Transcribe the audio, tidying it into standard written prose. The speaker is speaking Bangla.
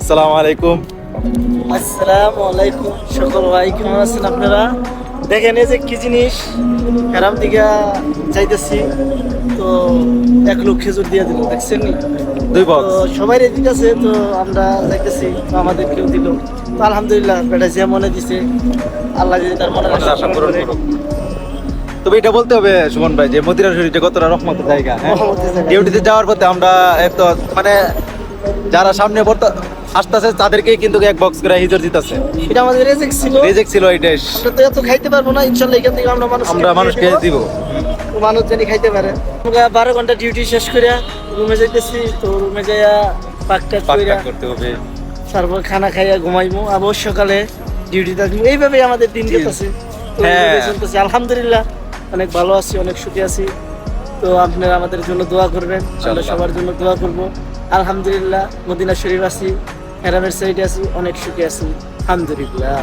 আসসালামু আলাইকুম। আসসালামু আলাইকুম। সকল ভাই কেমন আছেন আপনারা? দেখেন এই যে কি জিনিস, হেরাম দিঘা যাইতেছি তো 1 লোক খেজুর দিয়ে দিল, দেখছেন নি? 2 তো বক্স। সবাই দিতেছে, তো আমরা যাইতেছি, তো আমাদের কেউ দিল। তো আলহামদুলিল্লাহ, বেটা যে মনে দিছে, আল্লাহ যদি তার মনে মনের আশা পূরণ করুক। তবে এটা বলতে হবে সুমন ভাই যে মদিনা শরীফ যে কতটা রহমতের জায়গা। হ্যাঁ, রহমতের জায়গা। ডিউটিতে যাওয়ার পথে আমরা এত মানে যারা সামনে আসতেছে তাদেরকেই কিন্তু 1 বক্স করে হিজর দিতেছে। এটা আমাদের রেজেক্ট ছিল। রিজেক্ট ছিল এটাই। আমরা তো এত খাইতে পারবো না, ইনশাল্লাহ এখান থেকে আমরা মানুষকে দিব। তো মানুষ জানি খাইতে পারে। আমরা 12 ঘন্টা ডিউটি শেষ করে রুমে যাইতেছি, তো রুমে যাইয়া পাকটাক কইরা করতে হবে। তারপর খানা খাইয়া ঘুমাইবো, আবার সকালে ডিউটি থাকবো। এইভাবেই আমাদের দিন কেটেছে। হ্যাঁ। চলতেছে আলহামদুলিল্লাহ, অনেক ভালো আছি, অনেক সুখী আছি। তো আপনারা আমাদের জন্য দোয়া করবেন, আমরা ইনশাআল্লাহ। সবার জন্য দোয়া করব। আলহামদুলিল্লাহ, মদিনা শরীফ আছি, হেরামের সাইডে আছি, অনেক সুখী আছি আলহামদুলিল্লাহ।